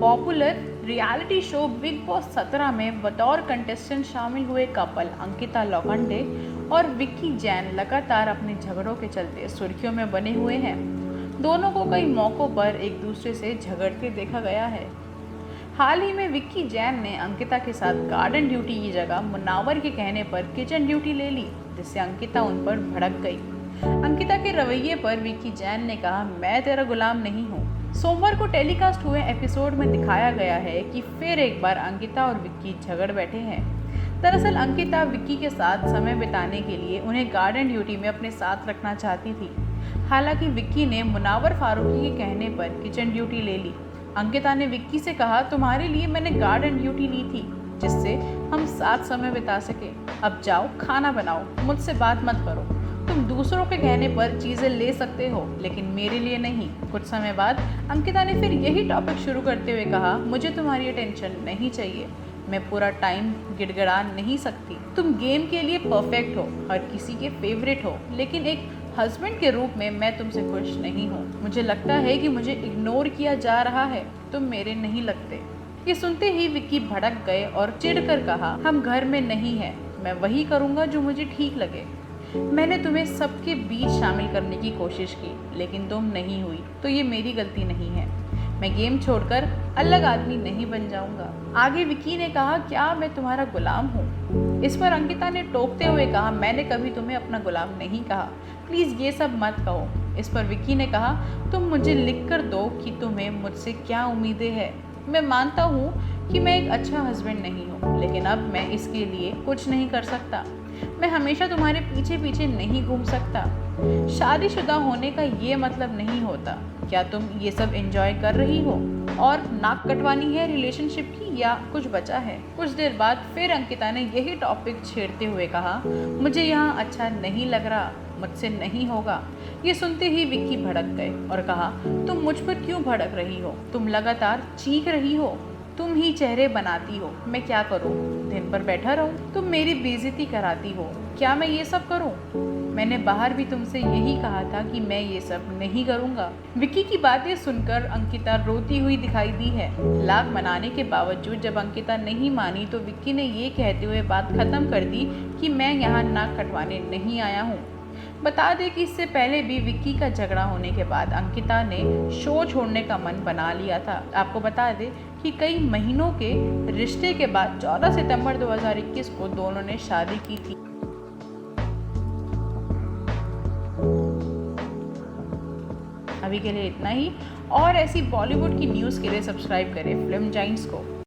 Popular reality show big boss 17 में बतौर contestant शामिल हुए कपल अंकिता लोखंडे और विक्की जैन लगातार अपने झगड़ों के चलते सुर्खियों में बने हुए हैं। दोनों को कई मौक़ों पर एक दूसरे से झगड़ते देखा गया है। हाल ही में विक्की जैन ने अंकिता के साथ गार्डन ड्यूटी की जगह मुनावर के कहने पर किचन ड्यूटी ले ली, जिससे अंकिता उन पर भड़क गई। अंकिता के रवैये पर विक्की जैन ने कहा, मैं तेरा गुलाम नहीं हूँ। सोमवार को टेलीकास्ट हुए एपिसोड में दिखाया गया है कि फिर एक बार अंकिता और विक्की झगड़ बैठे हैं। दरअसल अंकिता विक्की के साथ समय बिताने के लिए उन्हें गार्डन ड्यूटी में अपने साथ रखना चाहती थी। हालांकि विक्की ने मुनावर फारूकी के कहने पर किचन ड्यूटी ले ली। अंकिता ने विक्की से कहा, तुम्हारे लिए मैंने गार्डन ड्यूटी ली थी जिससे हम साथ समय बिता सके। अब जाओ, खाना बनाओ, मुझसे बात मत करो। तुम दूसरों के कहने पर चीज़ें ले सकते हो, लेकिन मेरे लिए नहीं। कुछ समय बाद अंकिता ने फिर यही टॉपिक शुरू करते हुए कहा, मुझे तुम्हारी अटेंशन नहीं चाहिए। मैं पूरा टाइम गिड़गिड़ा नहीं सकती। तुम गेम के लिए परफेक्ट हो, हर किसी के फेवरेट हो, लेकिन एक हस्बैंड के रूप में मैं तुमसे खुश नहीं हूँ। मुझे लगता है कि मुझे इग्नोर किया जा रहा है। तुम मेरे नहीं लगते। ये सुनते ही विक्की भड़क गए और चिढ़कर कहा, हम घर में नहीं हैं। मैं वही करूँगा जो मुझे ठीक लगे। मैंने तुम्हें सबके बीच शामिल करने की कोशिश की, लेकिन तुम नहीं हुई, तो ये मेरी गलती नहीं है। मैं गेम छोड़कर अलग आदमी नहीं बन जाऊंगा। आगे विक्की ने कहा, क्या मैं तुम्हारा गुलाम हूँ? इस पर अंकिता ने टोकते हुए कहा, मैंने कभी तुम्हें अपना गुलाम नहीं कहा। प्लीज़ ये सब मत कहो। इस पर विक्की ने कहा, तुम मुझे लिख कर दो कि तुम्हें मुझसे क्या उम्मीदें हैं। मैं मानता हूँ कि मैं एक अच्छा हस्बैंड नहीं हूँ, लेकिन अब मैं इसके लिए कुछ नहीं कर सकता। मैं हमेशा तुम्हारे पीछे पीछे नहीं घूम सकता। शादीशुदा होने का ये मतलब नहीं होता। क्या तुम ये सब एंजॉय कर रही हो और नाक कटवानी है रिलेशनशिप की, या कुछ बचा है? कुछ देर बाद फिर अंकिता ने यही टॉपिक छेड़ते हुए कहा, मुझे यहाँ अच्छा नहीं लग रहा, मुझसे नहीं होगा। ये सुनते ही विक्की भड़क गए और कहा, तुम मुझ पर क्यों भड़क रही हो? तुम लगातार चीख रही हो। तुम ही चेहरे बनाती हो। मैं क्या करूं? दिन भर बैठा रहूं? तुम मेरी बेइज्जती कराती हो। क्या मैं ये सब करूं? मैंने बाहर भी तुमसे यही कहा था कि मैं ये सब नहीं करूंगा। विक्की की बातें सुनकर अंकिता रोती हुई दिखाई दी है। लाख मनाने के बावजूद जब अंकिता नहीं मानी तो विक्की ने ये कहते हुए बात खत्म कर दी कि मैं यहाँ नाक कटवाने नहीं आया हूँ। बता दें कि इससे पहले भी विक्की का झगड़ा होने के बाद अंकिता ने शो छोड़ने का मन बना लिया था। आपको बता दें कि कई महीनों के रिश्ते के बाद 14 सितंबर 2021 को दोनों ने शादी की थी। अभी के लिए इतना ही, और ऐसी बॉलीवुड की न्यूज़ के लिए सब्सक्राइब करें फिल्म जाइंट्स को।